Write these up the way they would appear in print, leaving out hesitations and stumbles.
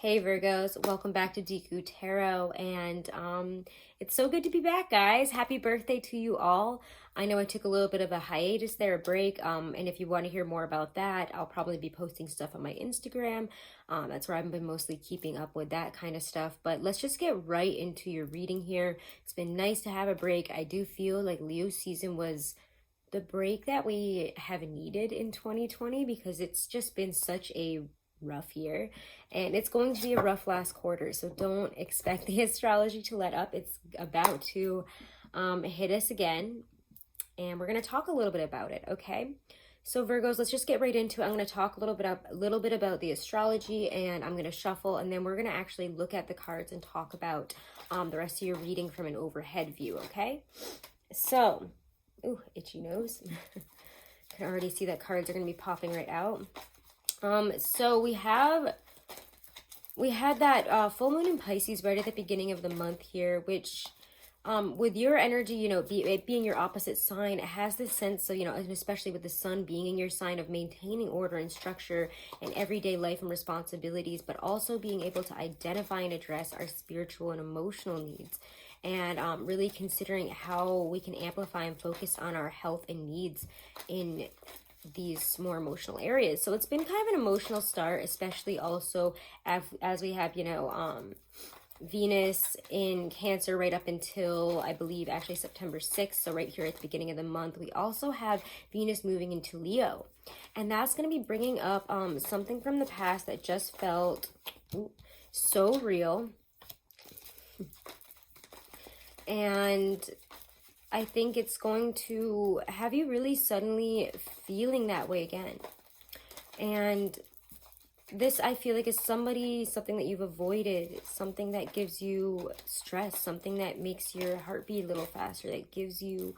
Hey Virgos, welcome back to Deku Tarot, and it's so good to be back, guys. Happy birthday to you all. I know I took a little bit of a hiatus there, a break, and if you want to hear more about that, I'll probably be posting stuff on my Instagram. That's where I've been mostly keeping up with that kind of stuff, but let's just get right into your reading here. It's been nice to have a break. I do feel like Leo season was the break that we have needed in 2020 because it's just been such a rough year, and it's going to be a rough last quarter, so don't expect the astrology to let up. It's about to hit us again, and we're going to talk a little bit about it. Okay, so Virgos, let's just get right into it. I'm going to talk a little bit about the astrology, and I'm going to shuffle, and then we're going to actually look at the cards and talk about the rest of your reading from an overhead view. Okay, so ooh, itchy nose. Can already see that cards are going to be popping right out. So we had that full moon in Pisces right at the beginning of the month here, which with your energy, it being your opposite sign, it has this sense of, and especially with the sun being in your sign, of maintaining order and structure in everyday life and responsibilities, but also being able to identify and address our spiritual and emotional needs, and really considering how we can amplify and focus on our health and needs in these more emotional areas. So it's been kind of an emotional start, especially also as we have, Venus in Cancer right up until, I believe, actually September 6th. So right here at the beginning of the month, we also have Venus moving into Leo. And that's going to be bringing up something from the past that just felt so real. And I think it's going to have you really suddenly feeling that way again. And this, I feel like, is something that you've avoided, something that gives you stress, something that makes your heart beat a little faster, that gives you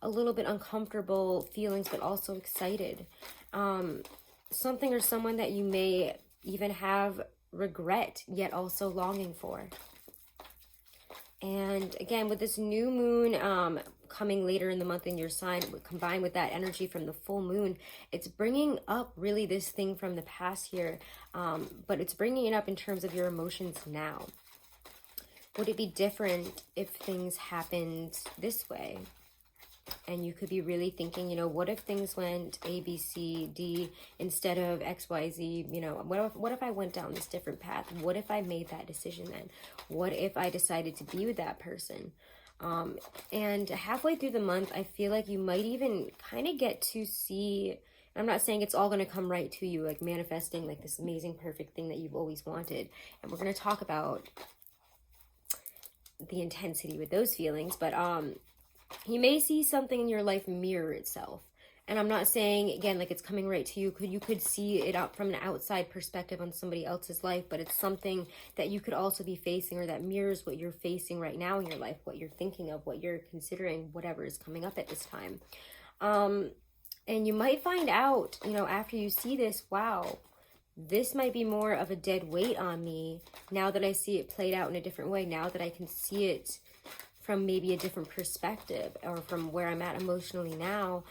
a little bit uncomfortable feelings, but also excited. Something or someone that you may even have regret, yet also longing for. And again, with this new moon coming later in the month in your sign, combined with that energy from the full moon, it's bringing up really this thing from the past here, but it's bringing it up in terms of your emotions now. Would it be different if things happened this way? And you could be really thinking, what if things went A, B, C, D instead of X, Y, Z? What if I went down this different path? What if I made that decision then? What if I decided to be with that person? And halfway through the month, I feel like you might even kind of get to see, I'm not saying it's all going to come right to you, like manifesting like this amazing, perfect thing that you've always wanted. And we're going to talk about the intensity with those feelings, but you may see something in your life mirror itself. And I'm not saying, again, like it's coming right to you. You could see it out from an outside perspective on somebody else's life, but it's something that you could also be facing, or that mirrors what you're facing right now in your life, what you're thinking of, what you're considering, whatever is coming up at this time. And you might find out, after you see this, wow, this might be more of a dead weight on me now that I see it played out in a different way, now that I can see it from maybe a different perspective, or from where I'm at emotionally now.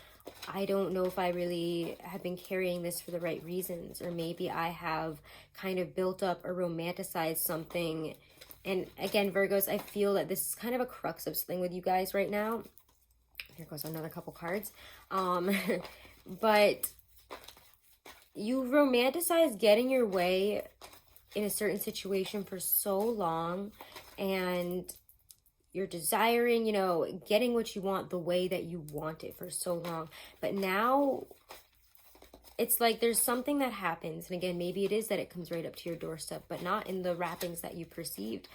I don't know if I really have been carrying this for the right reasons, or maybe I have kind of built up or romanticized something. And again, Virgos, I feel that this is kind of a crux of something with you guys right now. Here goes another couple cards. But you romanticize getting your way in a certain situation for so long, and you're desiring, getting what you want the way that you want it for so long. But now it's like there's something that happens. And again, maybe it is that it comes right up to your doorstep, but not in the wrappings that you perceived.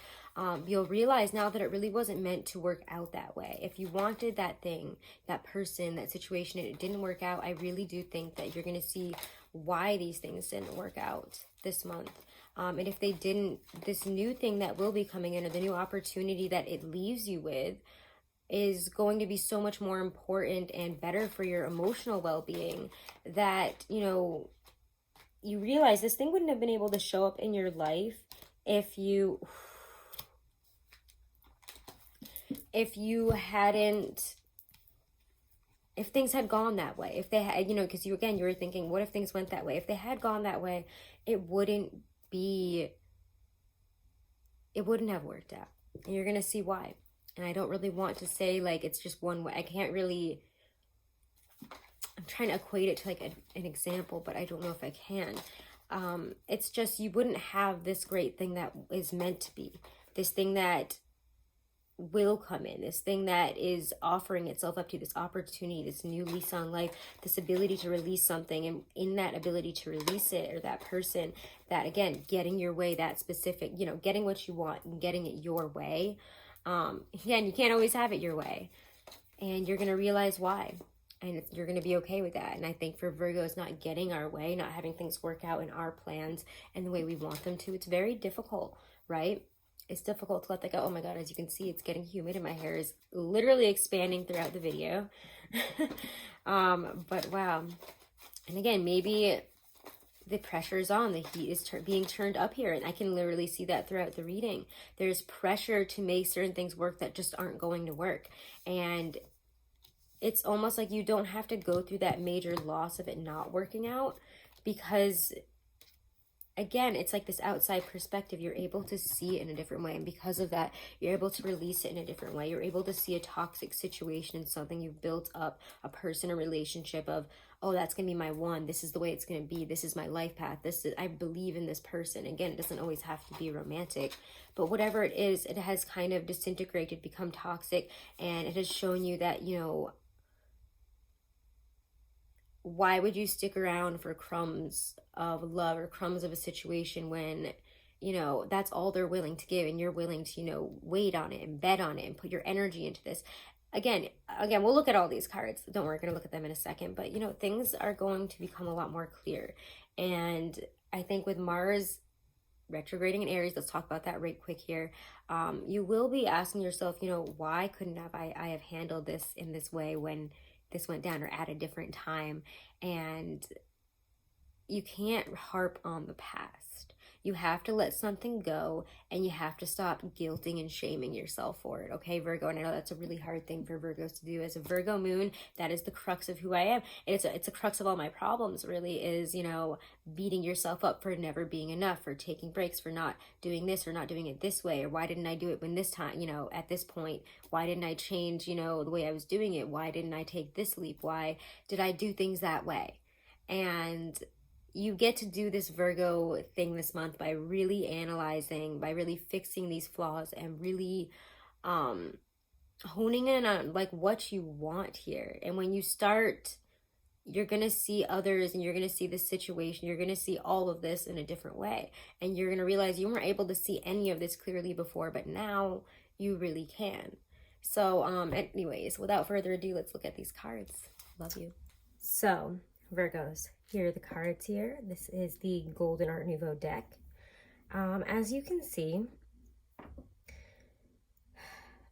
You'll realize now that it really wasn't meant to work out that way. If you wanted that thing, that person, that situation, and it didn't work out, I really do think that you're going to see why these things didn't work out this month. And if they didn't, this new thing that will be coming in, or the new opportunity that it leaves you with, is going to be so much more important and better for your emotional well-being, that, you realize this thing wouldn't have been able to show up in your life if things had gone that way. If they had, because you were thinking, what if things went that way? If they had gone that way, it wouldn't be it wouldn't have worked out. And you're going to see why. And I don't really want to say like it's just one way. I can't really, I'm trying to equate it to like an example, but I don't know if I can. It's just you wouldn't have this great thing that is meant to be. This thing that will come in, this thing that is offering itself up to, this opportunity, this new lease on life, this ability to release something, and in that ability to release it, or that person, that again, getting your way, that specific, you know, getting what you want and getting it your way. Again, you can't always have it your way, and you're going to realize why, and you're going to be okay with that. And I think for Virgos, not getting our way, not having things work out in our plans and the way we want them to, it's very difficult, right? It's difficult to let that go. Oh my God, as you can see, it's getting humid and my hair is literally expanding throughout the video. But wow. And again, maybe the pressure is on, the heat is being turned up here. And I can literally see that throughout the reading. There's pressure to make certain things work that just aren't going to work. And it's almost like you don't have to go through that major loss of it not working out, because again, it's like this outside perspective. You're able to see it in a different way. And because of that, you're able to release it in a different way. You're able to see a toxic situation and something you've built up, a person, a relationship of, oh, that's going to be my one. This is the way it's going to be. This is my life path. This is, I believe in this person. Again, it doesn't always have to be romantic, but whatever it is, it has kind of disintegrated, become toxic. And it has shown you that, you know, why would you stick around for crumbs of love or crumbs of a situation when, you know, that's all they're willing to give, and you're willing to, you know, wait on it and bet on it and put your energy into this. Again, we'll look at all these cards. Don't worry, we're going to look at them in a second. But, you know, things are going to become a lot more clear. And I think with Mars retrograding in Aries, let's talk about that right quick here. You will be asking yourself, you know, why couldn't I have handled this in this way when this went down, or at a different time? And you can't harp on the past. You have to let something go, and you have to stop guilting and shaming yourself for it, okay, Virgo? And I know that's a really hard thing for Virgos to do. As a Virgo moon, that is the crux of who I am. And it's a crux of all my problems, really, is, you know, beating yourself up for never being enough, for taking breaks, for not doing this, or not doing it this way, or why didn't I do it when this time, you know, at this point, why didn't I change, you know, the way I was doing it? Why didn't I take this leap? Why did I do things that way? And you get to do this Virgo thing this month by really analyzing, by really fixing these flaws, and really honing in on like what you want here. And when you start, you're going to see others, and you're going to see this situation, you're going to see all of this in a different way. And you're going to realize you weren't able to see any of this clearly before, but now you really can. So anyways, without further ado, let's look at these cards. Love you. So Virgos, here are the cards here. This is the Golden Art Nouveau deck. As you can see,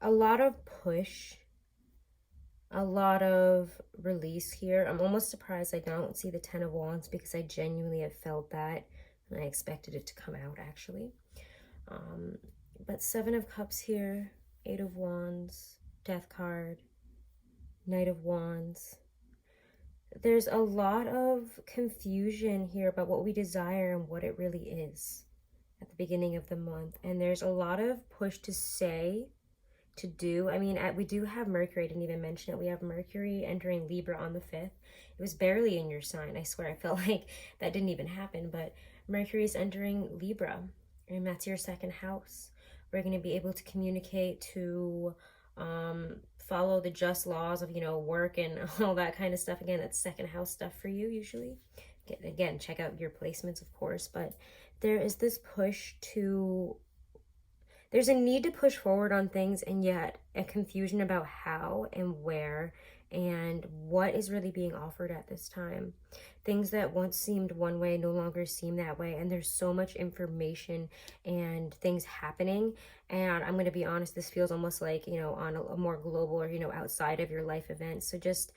a lot of push, a lot of release here. I'm almost surprised I don't see the Ten of Wands, because I genuinely have felt that, and I expected it to come out actually. But Seven of Cups here, Eight of Wands, Death card, Knight of Wands. There's a lot of confusion here about what we desire and what it really is at the beginning of the month. And there's a lot of push to say, to do. I mean, we do have Mercury. I didn't even mention it. We have Mercury entering Libra on the 5th. It was barely in your sign. I swear, I felt like that didn't even happen. But Mercury is entering Libra, and that's your second house. We're going to be able to communicate, to follow the just laws of, you know, work and all that kind of stuff. Again, that's second house stuff for you usually. Again, check out your placements, of course. But there is this push to, there's a need to push forward on things, and yet a confusion about how and where and what is really being offered at this time. Things that once seemed one way no longer seem that way, and there's so much information and things happening. And I'm going to be honest, this feels almost like, you know, on a more global, or, you know, outside of your life event. So just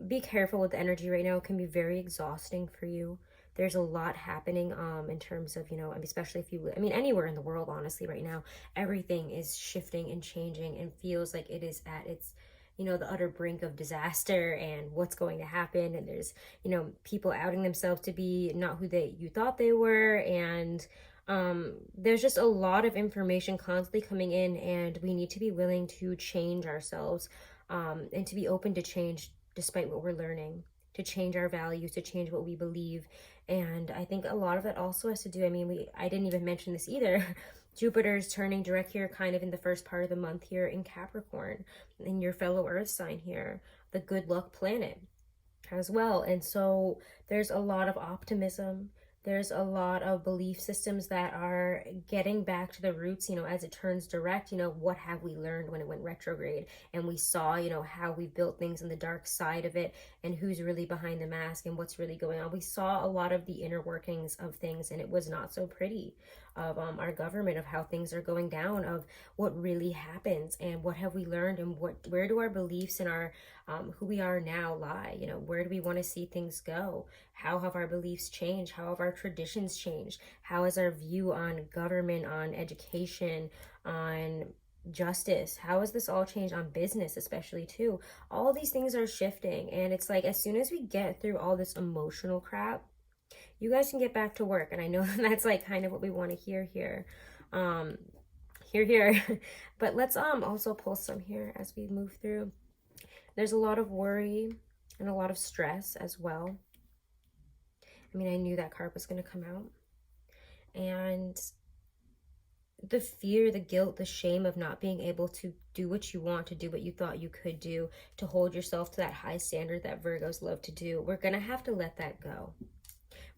be careful with the energy right now. It can be very exhausting for you. There's a lot happening in terms of, you know, especially if you, I mean, anywhere in the world, honestly, right now, everything is shifting and changing, and feels like it is at its, you know, the utter brink of disaster and what's going to happen. And there's, you know, people outing themselves to be not who you thought they were. And There's just a lot of information constantly coming in, and we need to be willing to change ourselves, and to be open to change despite what we're learning, to change our values, to change what we believe. And I think a lot of it also has to do, I mean, I didn't even mention this either. Jupiter's turning direct here kind of in the first part of the month here in Capricorn, in your fellow earth sign here, the good luck planet as well. And so there's a lot of optimism. There's a lot of belief systems that are getting back to the roots, you know, as it turns direct. You know, what have we learned when it went retrograde? And we saw, you know, how we built things in the dark side of it, and who's really behind the mask and what's really going on. We saw a lot of the inner workings of things, and it was not so pretty, of our government, of how things are going down, of what really happens, and what have we learned, and where do our beliefs and our who we are now lie. You know, where do we want to see things go? How have our beliefs changed? How have our traditions changed? How has our view on government, on education, on justice, how has this all changed, on business especially too? All these things are shifting, and it's like, as soon as we get through all this emotional crap, you guys can get back to work. And I know that's like kind of what we want to hear here. Here. But let's also pull some here as we move through. There's a lot of worry and a lot of stress as well. I mean, I knew that card was going to come out. And the fear, the guilt, the shame of not being able to do what you want to do, what you thought you could do, to hold yourself to that high standard that Virgos love to do. We're going to have to let that go.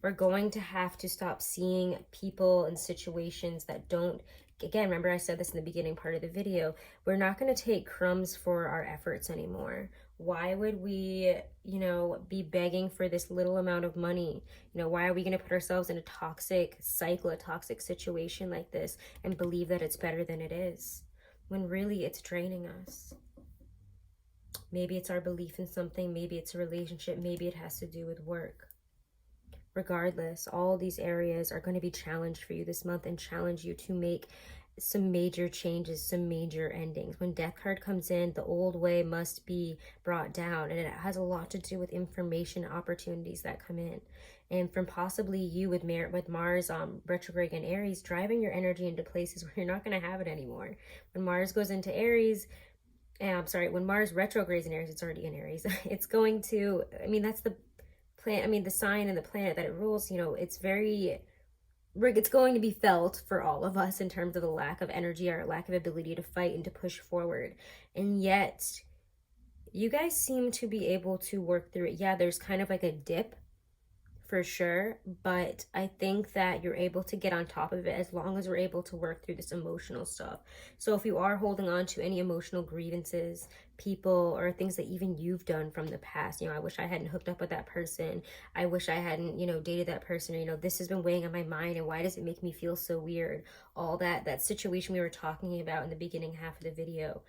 We're going to have to stop seeing people and situations that don't, again, remember I said this in the beginning part of the video, we're not going to take crumbs for our efforts anymore. Why would we, you know, be begging for this little amount of money? You know, why are we going to put ourselves in a toxic cycle, a toxic situation like this, and believe that it's better than it is, when really it's draining us? Maybe it's our belief in something, maybe it's a relationship, maybe it has to do with work. Regardless, all these areas are going to be challenged for you this month, and challenge you to make some major changes, some major endings. When Death card comes in, the old way must be brought down, and it has a lot to do with information opportunities that come in, and from possibly you with Mars retrograde in Aries, driving your energy into places where you're not going to have it anymore. When Mars goes into Aries, when Mars retrogrades in Aries, it's already in Aries. It's going to, I mean, that's the the sign and the planet that it rules, you know, it's going to be felt for all of us in terms of the lack of energy, or lack of ability to fight and to push forward. And yet, you guys seem to be able to work through it. Yeah, there's kind of like a dip, for sure, but I think that you're able to get on top of it as long as we're able to work through this emotional stuff. So if you are holding on to any emotional grievances, people, or things that even you've done from the past, you know, I wish I hadn't hooked up with that person, I wish I hadn't, you know, dated that person, or, you know, this has been weighing on my mind, and why does it make me feel so weird? All that situation we were talking about in the beginning half of the video,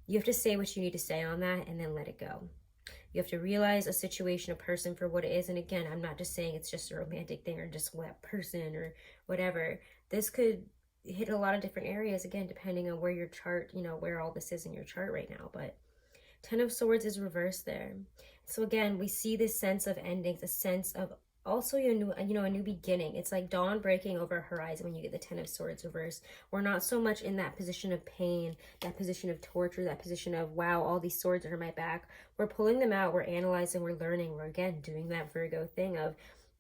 you have to say what you need to say on that, and then let it go. You have to realize a situation, a person for what it is. And again, I'm not just saying it's just a romantic thing, or just what person or whatever. This could hit a lot of different areas, again, depending on where your chart, you know, where all this is in your chart right now. But Ten of Swords is reversed there. So again, we see this sense of endings, a sense of also a new beginning. It's like dawn breaking over a horizon when you get the Ten of Swords reversed. We're not so much in that position of pain, that position of torture, that position of, wow, all these swords are on my back. We're pulling them out, we're analyzing, we're learning, we're again doing that Virgo thing of,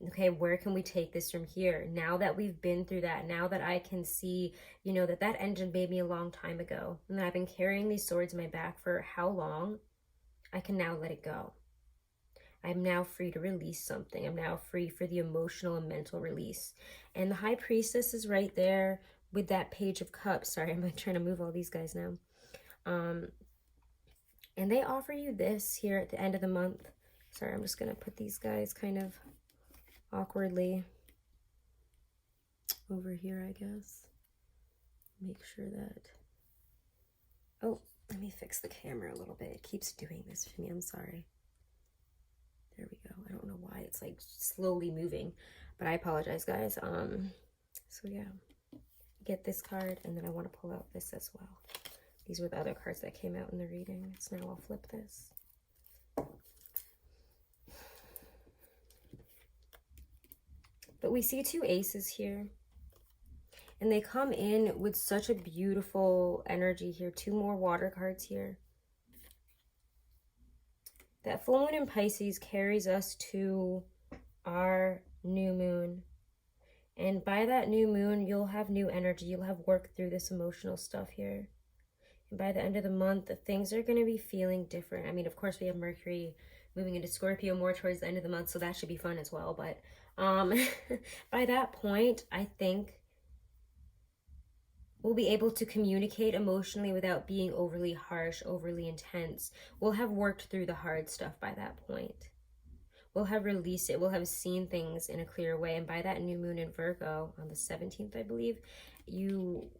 okay, where can we take this from here? Now that we've been through that, now that I can see, you know, that ended maybe a long time ago, and that I've been carrying these swords in my back for how long, I can now let it go. I'm now free to release something. I'm now free for the emotional and mental release. And the High Priestess is right there with that Page of Cups. Sorry, I'm trying to move all these guys now. And they offer you this here at the end of the month. Sorry, I'm just going to put these guys kind of awkwardly over here, I guess. Make sure that... Oh, let me fix the camera a little bit. It keeps doing this to me. I'm sorry. There we go. I don't know why it's like slowly moving, but I apologize, guys. So yeah, get this card, and then I want to pull out this as well. These were the other cards that came out in the reading. So now I'll flip this. But we see two aces here. And they come in with such a beautiful energy here. 2 more water cards here. That full moon in Pisces carries us to our new moon. And by that new moon, you'll have new energy. You'll have worked through this emotional stuff here. And by the end of the month, things are going to be feeling different. I mean, of course, we have Mercury moving into Scorpio more towards the end of the month, so that should be fun as well. But by that point, I think we'll be able to communicate emotionally without being overly harsh, overly intense. We'll have worked through the hard stuff by that point. We'll have released it. We'll have seen things in a clear way. And by that new moon in Virgo on the 17th, I believe, you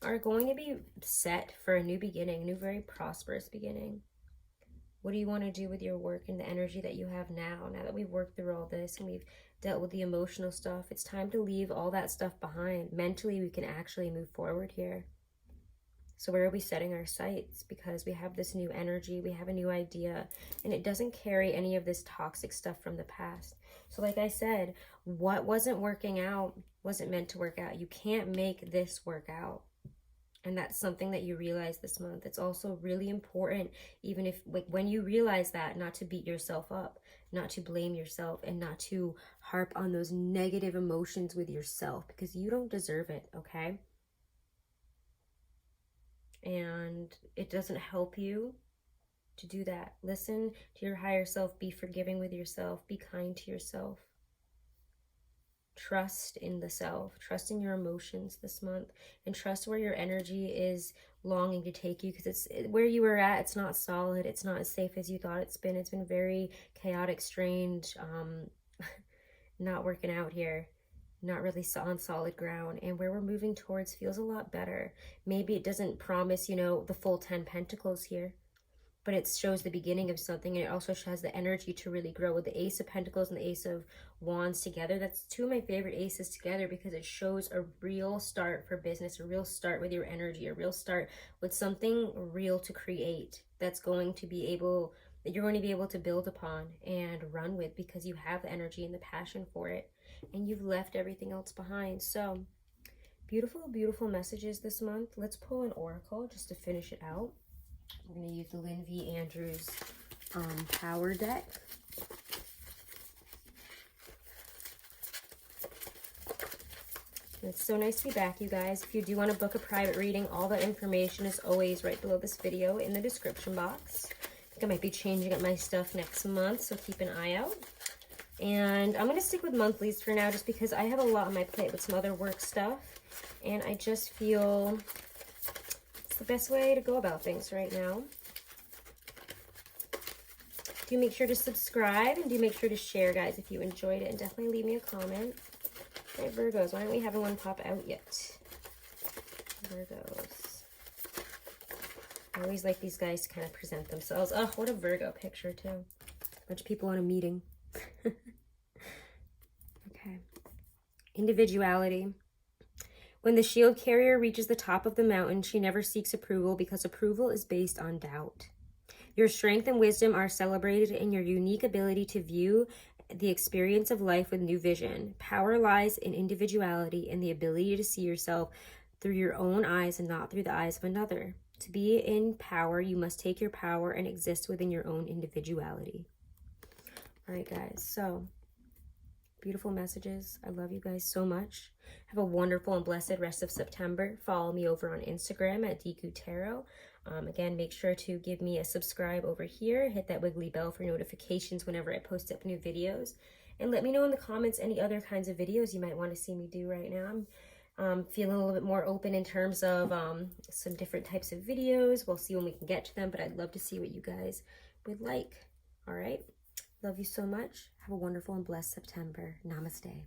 are going to be set for a new beginning, a new very prosperous beginning. What do you want to do with your work and the energy that you have now? Now that we've worked through all this and we've dealt with the emotional stuff, it's time to leave all that stuff behind. Mentally, we can actually move forward here. So where are we setting our sights? Because we have this new energy, we have a new idea, and it doesn't carry any of this toxic stuff from the past. So like I said, what wasn't working out wasn't meant to work out. You can't make this work out. And that's something that you realize this month. It's also really important, even if, like, when you realize that, not to beat yourself up, not to blame yourself, and not to harp on those negative emotions with yourself, because you don't deserve it, okay? And it doesn't help you to do that. Listen to your higher self. Be forgiving with yourself. Be kind to yourself. Trust in the self. Trust in your emotions this month. And trust where your energy is longing to take you, because it's where you were at. It's not solid. It's not as safe as you thought it's been. It's been very chaotic, strange, not working out here. Not really on solid ground, and where we're moving towards feels a lot better. Maybe it doesn't promise, you know, the full 10 pentacles here, but it shows the beginning of something, and it also has the energy to really grow. With the Ace of Pentacles and the Ace of Wands together, that's 2 of my favorite aces together, because it shows a real start for business, a real start with your energy, a real start with something real to create that's going to be able, that you're going to be able to build upon and run with, because you have the energy and the passion for it. And you've left everything else behind. So beautiful, beautiful messages this month. Let's pull an oracle just to finish it out. We're going to use the Lynn V. Andrews Power deck. It's so nice to be back, you guys. If you do want to book a private reading, all the information is always right below this video in the description box. I think I might be changing up my stuff next month, so keep an eye out. And I'm going to stick with monthlies for now, just because I have a lot on my plate with some other work stuff. And I just feel it's the best way to go about things right now. Do make sure to subscribe, and do make sure to share, guys, if you enjoyed it. And definitely leave me a comment. All right, Virgos, why aren't we having one pop out yet? Virgos. I always like these guys to kind of present themselves. Oh, what a Virgo picture, too. A bunch of people in a meeting. Okay. Individuality. When the shield carrier reaches the top of the mountain, she never seeks approval, because approval is based on doubt. Your strength and wisdom are celebrated in your unique ability to view the experience of life with new vision. Power lies in individuality and the ability to see yourself through your own eyes and not through the eyes of another. To be in power, you must take your power and exist within your own individuality. All right, guys, so beautiful messages. I love you guys so much. Have a wonderful and blessed rest of September. Follow me over on Instagram at Deku Tarot. Again, make sure to give me a subscribe over here. Hit that wiggly bell for notifications whenever I post up new videos. And let me know in the comments any other kinds of videos you might want to see me do right now. I'm feeling a little bit more open in terms of some different types of videos. We'll see when we can get to them, but I'd love to see what you guys would like. All right. Love you so much. Have a wonderful and blessed September. Namaste.